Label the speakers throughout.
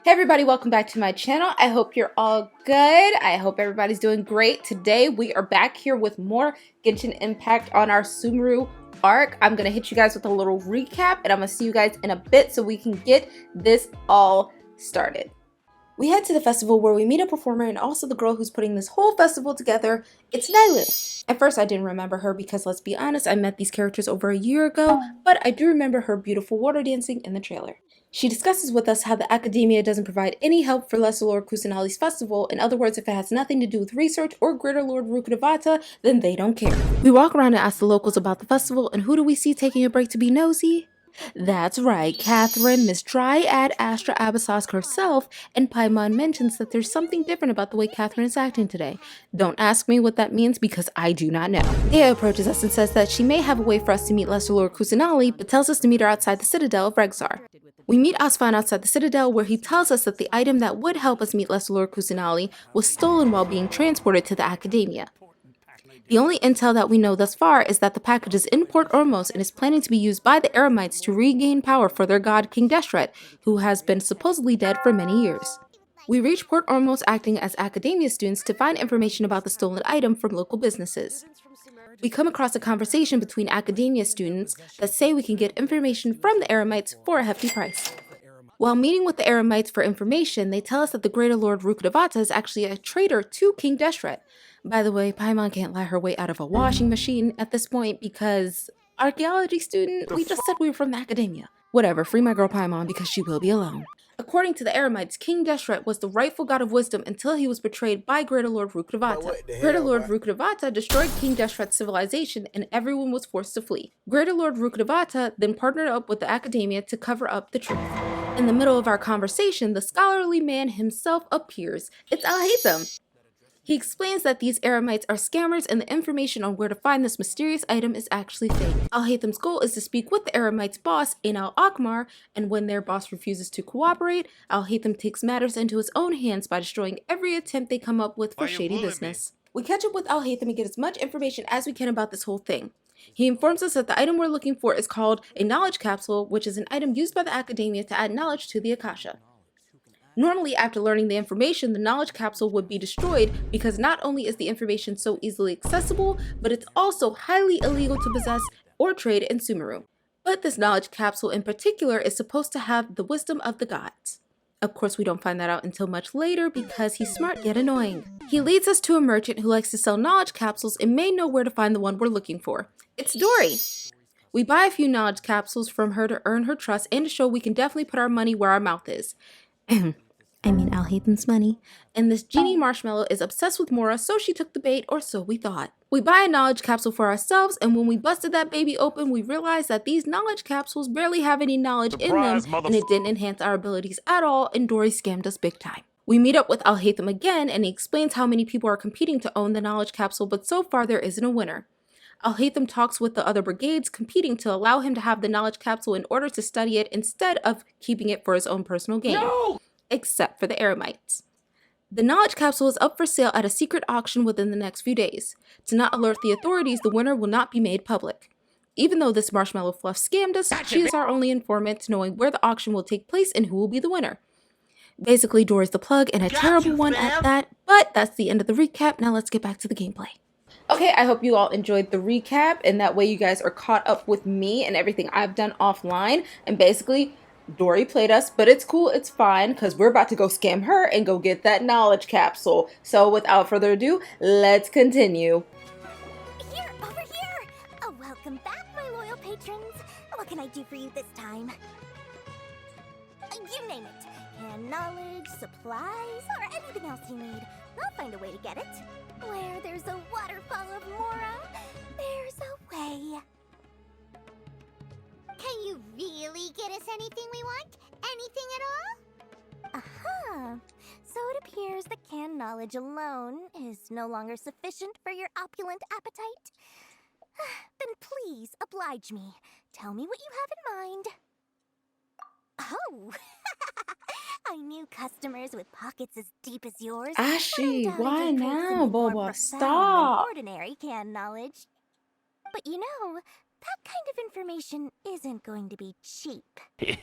Speaker 1: Hey everybody, welcome back to my channel. I hope you're all good. I hope everybody's doing great. Today we are back here with more Genshin Impact on our SUMERU arc. I'm going to hit you guys with a little recap and I'm going to see you guys in a bit so we can get this all started. We head to the festival where we meet a performer and also the girl who's putting this whole festival together. It's Nilou. At first I didn't remember her because, let's be honest, I met these characters over a year ago, but I do remember her beautiful water dancing in the trailer. She discusses with us how the academia doesn't provide any help for Lesser Lord Kusanali's festival. In other words, if it has nothing to do with research or Greater Lord Rukkhadevata, then they don't care. We walk around and ask the locals about the festival, and who do we see taking a break to be nosy? That's right, Catherine, Miss Dryad Astra Abyssos herself, and Paimon mentions that there's something different about the way Catherine is acting today. Don't ask me what that means because I do not know. Ea approaches us and says that she may have a way for us to meet Lesser Lord Kusanali, but tells us to meet her outside the citadel of Regzar. We meet Asfan outside the citadel where he tells us that the item that would help us meet Lesser Lord Kusanali was stolen while being transported to the academia. The only intel that we know thus far is that the package is in Port Ormos and is planning to be used by the Eremites to regain power for their god King Deshret, who has been supposedly dead for many years. We reach Port Ormos acting as academia students to find information about the stolen item from local businesses. We come across a conversation between academia students that say we can get information from the Eremites for a hefty price. While meeting with the Eremites for information, they tell us that the Greater Lord Rukkhadevata is actually a traitor to King Deshret. By the way, Paimon can't lie her way out of a washing machine at this point because archaeology student, we just said we were from the academia. Whatever, free my girl Paimon because she will be alone. According to the Eremites, King Deshret was the rightful god of wisdom until he was betrayed by Greater Lord Rukkhadevata. Greater Lord Rukkhadevata destroyed King Deshret's civilization and everyone was forced to flee. Greater Lord Rukkhadevata then partnered up with the academia to cover up the truth. In the middle of our conversation, the scholarly man himself appears. It's 𝐻𝐻𝐻𝐻. He explains that these Eremites are scammers and the information on where to find this mysterious item is actually fake. 𝐻𝐻𝐻𝐻's goal is to speak with the Eremites' boss, 𝐸𝐴𝐻, and when their boss refuses to cooperate, 𝐻𝐻𝐻 takes matters into his own hands by destroying every attempt they come up with for shady business. We catch up with 𝐻𝐻𝐻 and get as much information as we can about this whole thing. He informs us that the item we're looking for is called a knowledge capsule, which is an item used by the academia to add knowledge to the Akasha. Normally, after learning the information, the knowledge capsule would be destroyed because not only is the information so easily accessible, but it's also highly illegal to possess or trade in SUMERU. But this knowledge capsule in particular is supposed to have the wisdom of the gods. Of course, we don't find that out until much later because he's smart yet annoying. He leads us to a merchant who likes to sell knowledge capsules and may know where to find the one we're looking for. It's Dory! We buy a few knowledge capsules from her to earn her trust and to show we can definitely put our money where our mouth is. I mean 𝐻𝐻𝐻's money. And this genie marshmallow is obsessed with Mora, so she took the bait, or so we thought. We buy a knowledge capsule for ourselves, and when we busted that baby open, we realized that these knowledge capsules barely have any knowledge in them, and it didn't enhance our abilities at all, and Dory scammed us big time. We meet up with 𝐻𝐻𝐻 again, and he explains how many people are competing to own the knowledge capsule, but so far there isn't a winner. 𝐻𝐻𝐻 talks with the other brigades competing to allow him to have the knowledge capsule in order to study it instead of keeping it for his own personal gain. No! Except for the Eremites. The knowledge capsule is up for sale at a secret auction within the next few days. To not alert the authorities, the winner will not be made public. Even though this marshmallow fluff scammed us, she is our only informant, knowing where the auction will take place and who will be the winner. Basically, Dory's the plug and a terrible one at that, but that's the end of the recap. Now let's get back to the gameplay. Okay, I hope you all enjoyed the recap, and that way you guys are caught up with me and everything I've done offline. And basically, Dory played us, but it's cool, it's fine, because we're about to go scam her and go get that knowledge capsule. So without further ado, let's continue.
Speaker 2: Here, over here! Oh, welcome back, my loyal patrons. What can I do for you this time? You name it. Canned knowledge, supplies, or anything else you need. I'll find a way to get it. Where there's a waterfall of Mora, there's a way.
Speaker 3: Can you really get us anything we want? Anything at all?
Speaker 2: Aha! So it appears that canned knowledge alone is no longer sufficient for your opulent appetite. Then please oblige me. Tell me what you have in mind. Oh! I knew customers with pockets as deep as yours.
Speaker 1: Ashy, why now, Boba?
Speaker 2: Stop!
Speaker 1: Stop!
Speaker 2: Ordinary canned knowledge. But you know, that kind of information isn't going to be cheap.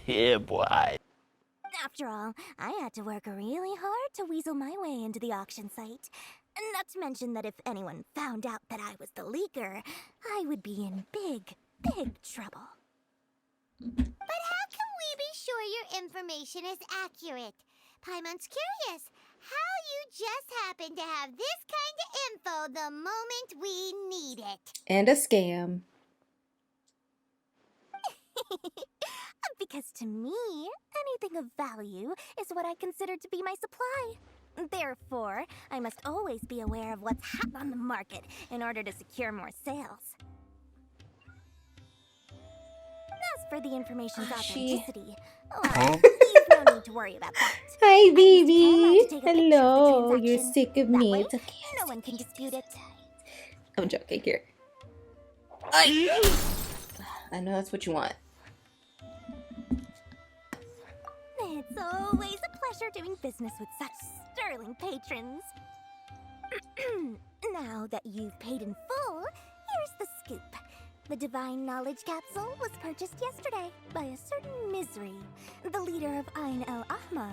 Speaker 4: Yeah, boy.
Speaker 2: After all, I had to work really hard to weasel my way into the auction site. Not to mention that if anyone found out that I was the leaker, I would be in big, big trouble.
Speaker 3: But how can we be sure your information is accurate? Paimon's curious how you just happen to have this kind of info the moment we need it.
Speaker 1: And a scam.
Speaker 2: Because to me, anything of value is what I consider to be my supply. Therefore, I must always be aware of what's hot on the market in order to secure more sales. As for the information's authenticity, well, you've no need to worry about that.
Speaker 1: Hi,
Speaker 2: I
Speaker 1: baby.
Speaker 2: just can't take a picture of the
Speaker 1: Hello. You're
Speaker 2: transaction.
Speaker 1: sick of
Speaker 2: That
Speaker 1: me.
Speaker 2: way,
Speaker 1: It's okay.
Speaker 2: no one can dispute it.
Speaker 1: I'm joking here. I know that's what you want.
Speaker 2: It's always a pleasure doing business with such sterling patrons. Now that you've paid in full, here's the scoop. The Divine Knowledge Capsule was purchased yesterday by a certain Misery, the leader of 𝐸𝐻𝐻.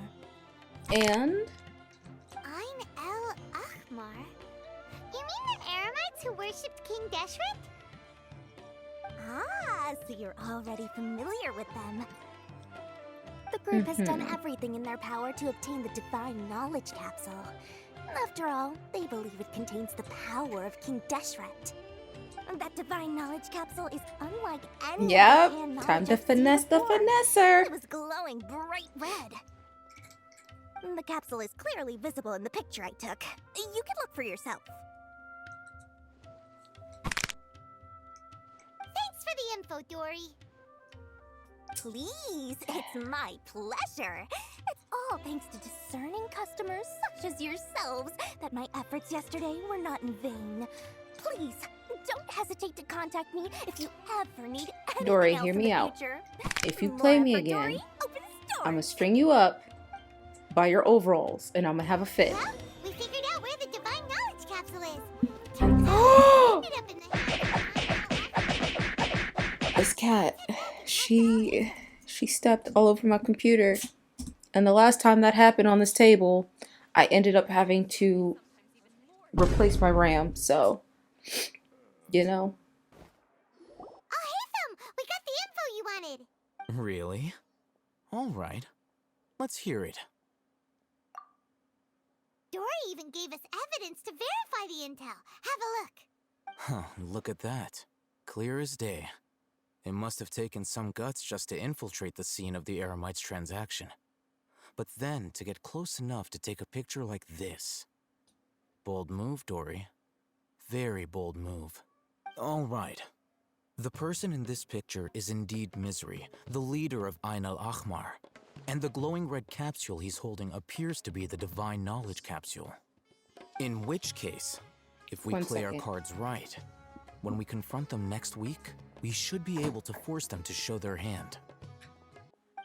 Speaker 1: And
Speaker 3: 𝐸𝐻𝐻? You mean the Eremites who worshipped King Deshret?
Speaker 2: Ah, so you're already familiar with them. The group has done everything in their power to obtain the Divine Knowledge Capsule. After all, they believe it contains the power of King Deshret. That Divine Knowledge Capsule is unlike any
Speaker 1: yep,
Speaker 2: other knowledge
Speaker 1: time to
Speaker 2: I've seen
Speaker 1: finesse the
Speaker 2: before.
Speaker 1: finesser.
Speaker 2: It was glowing bright red. The capsule is clearly visible in the picture I took. You can look for yourself.
Speaker 3: Thanks for the info, Dory.
Speaker 2: Please, it's my pleasure. It's all thanks to discerning customers such as yourselves that my efforts yesterday were not in vain. Please, don't hesitate to contact me if you ever need anything
Speaker 1: Dory,
Speaker 2: else
Speaker 1: hear
Speaker 2: in
Speaker 1: me
Speaker 2: the
Speaker 1: out.
Speaker 2: future.
Speaker 1: If you
Speaker 2: More
Speaker 1: play me
Speaker 2: effort,
Speaker 1: again,
Speaker 2: Dory, opens doors.
Speaker 1: I'm gonna string you up by your overalls and I'm gonna have a fit.
Speaker 3: Well, we figured out where the Divine Knowledge Capsule is. Ended up in the
Speaker 1: This cat, she stepped all over my computer. And the last time that happened on this table, I ended up having to replace my RAM. So, you know.
Speaker 3: Oh, hey, Thumb! We got the info you wanted.
Speaker 4: Really? All right. Let's hear it.
Speaker 3: Dory even gave us evidence to verify the intel. Have a look.
Speaker 4: Huh, look at that. Clear as day. It must have taken some guts just to infiltrate the scene of the Eremites' transaction. But then to get close enough to take a picture like this. Bold move, Dory. Very bold move. All right. The person in this picture is indeed Misery, the leader of 𝐸𝐻𝐻. And the glowing red capsule he's holding appears to be the Divine Knowledge Capsule. In which case, if we play our cards right, when we confront them next week, we should be able to force them to show their hand.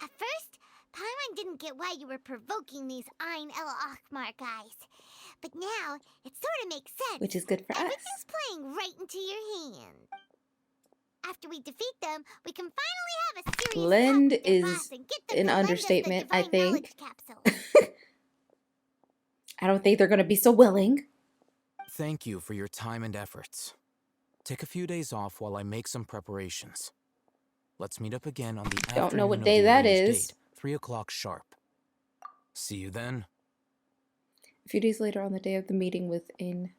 Speaker 3: At first, Paimon didn't get why you were provoking these 𝐸𝐻𝐻 guys. But now, it sort of makes sense.
Speaker 1: Which is good for us.
Speaker 3: Everything's playing right into your hand. After we defeat them, we can finally have a serious
Speaker 1: Blend
Speaker 3: talk with their
Speaker 1: is
Speaker 3: boss and get them
Speaker 1: an
Speaker 3: to lend us the
Speaker 1: understatement, I
Speaker 3: Divine Knowledge
Speaker 1: think.
Speaker 3: Capsule.
Speaker 1: I don't think they're going to be so willing.
Speaker 4: Thank you for your time and efforts. Take a few days off while I make some preparations. Let's meet up again on the
Speaker 1: Don't know what
Speaker 4: afternoon
Speaker 1: day
Speaker 4: of the
Speaker 1: that
Speaker 4: arranged
Speaker 1: is.
Speaker 4: date, 3 o'clock sharp. See you then.
Speaker 1: A few days later on the day of the meeting with 𝐸𝐻𝐻.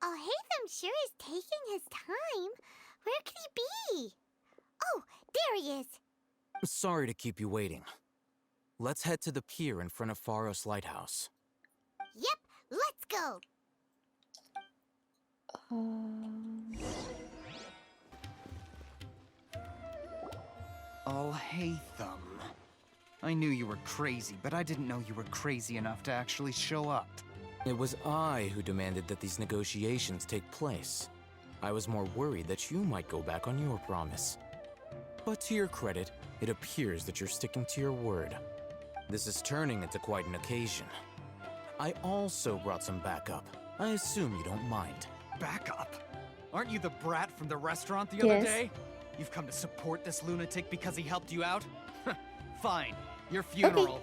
Speaker 3: Oh, Hatham sure is taking his time. Where could he be? Oh, there he is.
Speaker 4: Sorry to keep you waiting. Let's head to the pier in front of Pharos Lighthouse.
Speaker 3: Yep, let's go.
Speaker 5: Oh, hey, Thumb. I knew you were crazy, but I didn't know you were crazy enough to actually show up.
Speaker 4: It was I who demanded that these negotiations take place. I was more worried that you might go back on your promise. But to your credit, it appears that you're sticking to your word. This is turning into quite an occasion. I also brought some backup. I assume you don't mind.
Speaker 5: Backup? Aren't you the brat from the restaurant the other day? You've come to support this lunatic because he helped you out? Fine, your funeral.
Speaker 1: Okay.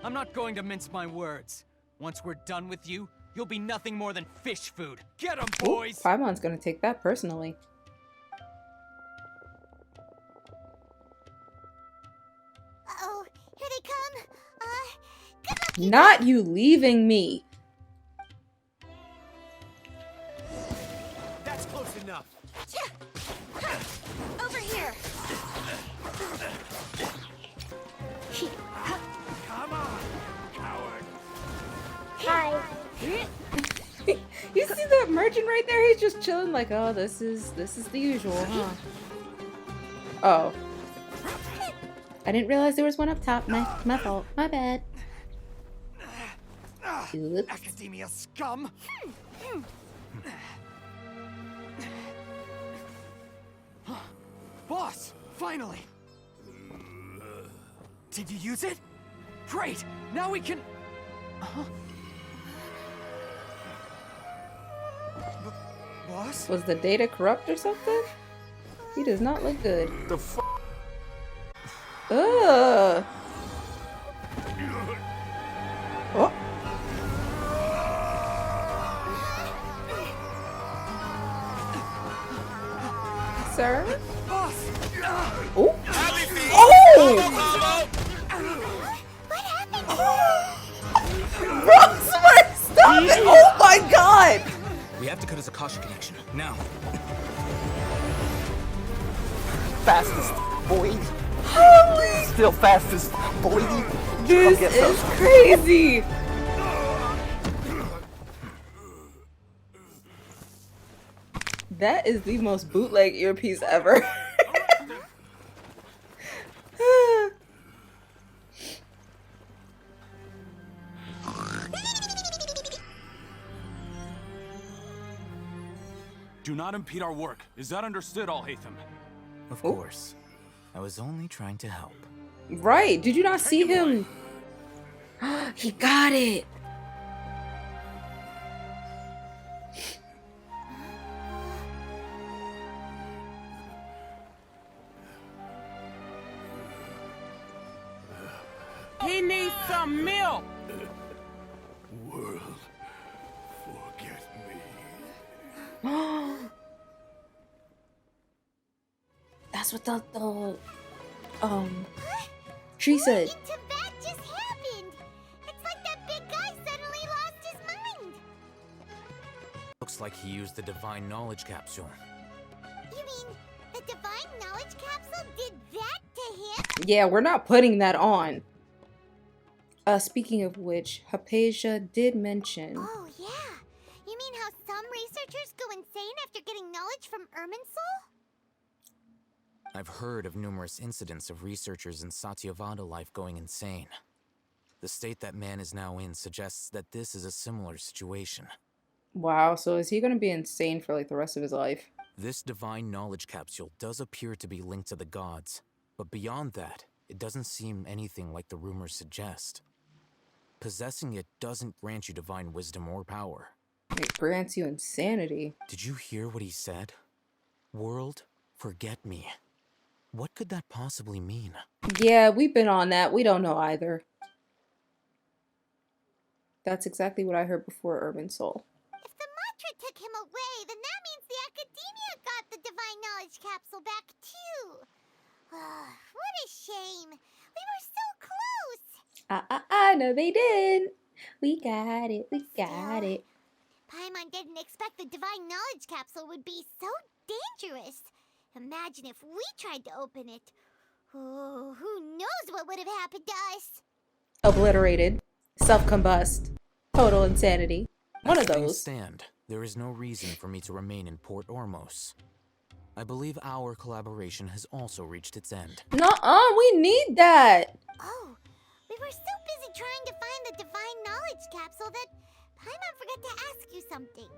Speaker 5: I'm not going to mince my words. Once we're done with you, you'll be nothing more than fish food. Get 'em, boys!
Speaker 1: Paimon's gonna take that personally.
Speaker 3: Uh-oh, here they come. Good luck,
Speaker 1: Not you leaving me.
Speaker 5: That's close enough.
Speaker 2: Over here.
Speaker 5: Come on, coward.
Speaker 3: Hi.
Speaker 1: You see that merchant right there? He's just chilling like, oh, this is the usual, huh? Oh. I didn't realize there was one up top. My fault. My bad. Oops.
Speaker 5: Academia scum! Boss! Finally! Did you use it? Great! Now we can... Boss?
Speaker 1: Was the data corrupt or something? He does not look good.
Speaker 6: The f.
Speaker 1: Ugh. Oh. Sir?
Speaker 5: Boss!
Speaker 1: Oh! Oh!
Speaker 3: What happened?
Speaker 1: Rosemary, stop it! Oh my god!
Speaker 4: We have to cut his 𝐸𝐴𝐻 connection, now.
Speaker 6: Fastest, boy.
Speaker 1: Holy!
Speaker 6: Still fastest, boy.
Speaker 1: This
Speaker 6: get
Speaker 1: is
Speaker 6: some.
Speaker 1: crazy! That is the most bootleg earpiece ever.
Speaker 7: Do not impede our work. Is that understood, 𝐸𝐴𝐻𝐻?
Speaker 4: Of course. I was only trying to help.
Speaker 1: Right, did you not see him? He got it!
Speaker 8: He needs some milk.
Speaker 7: World, forget me.
Speaker 1: That's what the tree said.
Speaker 3: What in Tibet just happened? It's like that big guy suddenly lost his mind.
Speaker 4: Looks like he used the divine knowledge capsule.
Speaker 3: You mean the divine knowledge capsule did that to him?
Speaker 1: Yeah, we're not putting that on. Speaking of which, 𝐸𝐴𝐻𝐻 did mention.
Speaker 3: Oh, yeah. You mean how some researchers go insane after getting knowledge from 𝐸𝐼nsoul?
Speaker 4: I've heard of numerous incidents of researchers in 𝐸𝐶𝐼𝐴𝐻 life going insane. The state that man is now in suggests that this is a similar situation.
Speaker 1: Wow, so is he gonna be insane for like the rest of his life?
Speaker 4: This divine knowledge capsule does appear to be linked to the gods, but beyond that, it doesn't seem anything like the rumors suggest. Possessing it doesn't grant you divine wisdom or power.
Speaker 1: It grants you insanity.
Speaker 4: Did you hear what he said? World, forget me. What could that possibly mean?
Speaker 1: Yeah, we've been on that. We don't know either. That's exactly what I heard before 𝐸𝐼nsoul.
Speaker 3: If the mantra took him away, then that means the academia got the divine knowledge capsule back too. What a shame. We were so close.
Speaker 1: No, they didn't. We got it. We got
Speaker 3: Still,
Speaker 1: it.
Speaker 3: Paimon didn't expect the divine knowledge capsule would be so dangerous. Imagine if we tried to open it. Oh, who knows what would have happened to us?
Speaker 1: Obliterated. Self-combust. Total insanity. One of
Speaker 4: As things
Speaker 1: those.
Speaker 4: stand, there is no reason for me to remain in Port Ormos. I believe our collaboration has also reached its end.
Speaker 1: Nuh-uh, we need that.
Speaker 3: Oh, we were so busy trying to find the divine knowledge capsule that Paimon forgot to ask you something.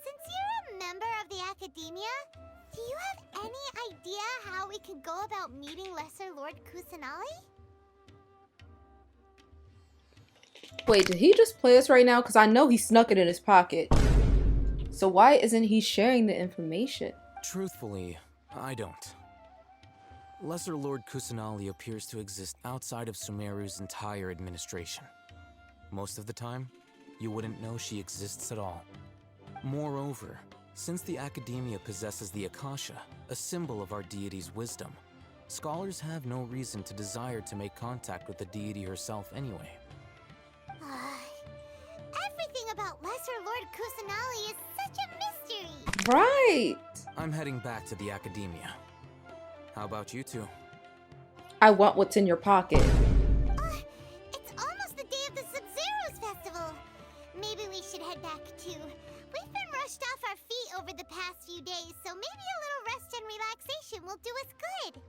Speaker 3: Since you're a member of the academia, do you have any idea how we could go about meeting Lesser Lord Kusanali?
Speaker 1: Wait, did he just play us right now? Because I know he snuck it in his pocket. So why isn't he sharing the information?
Speaker 4: Truthfully, I don't. Lesser Lord Kusanali appears to exist outside of Sumeru's entire administration. Most of the time, you wouldn't know she exists at all. Moreover, since the academia possesses the Akasha, a symbol of our deity's wisdom, scholars have no reason to desire to make contact with the deity herself anyway.
Speaker 3: Everything about Lesser Lord Kusanali is such a mystery.
Speaker 1: Right.
Speaker 4: I'm heading back to the academia. How about you two?
Speaker 1: I want what's in your pocket.
Speaker 3: It's almost the day of the Sub-Zero's festival. Maybe we should head back too. We've been rushed off our feet over the past few days, so maybe a little rest and relaxation will do us good.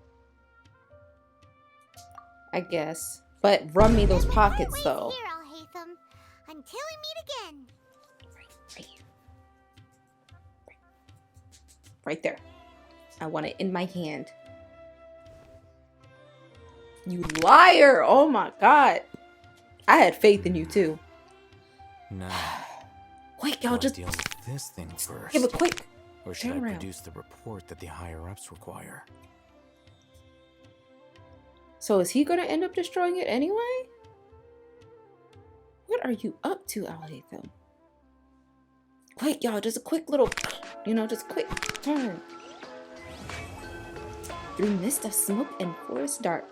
Speaker 1: I guess. But run me those
Speaker 3: Then we part
Speaker 1: pockets,
Speaker 3: ways
Speaker 1: though.
Speaker 3: Here, 𝐲𝐻𝐻𝐻. Until we meet again.
Speaker 1: Right here. Right there. I want it in my hand. You liar! Oh my god. I had faith in you too.
Speaker 4: Now,
Speaker 1: Quick, y'all,
Speaker 4: I'll
Speaker 1: just
Speaker 4: deal with this thing first.
Speaker 1: give it quick.
Speaker 4: Or should
Speaker 1: turn
Speaker 4: I
Speaker 1: around.
Speaker 4: produce the report that the higher-ups require?
Speaker 1: So is he gonna end up destroying it anyway? What are you up to, 𝐲𝐻𝐻𝐻? Quick, y'all, just a quick little, just quick turn. Through mist of smoke and forest dark,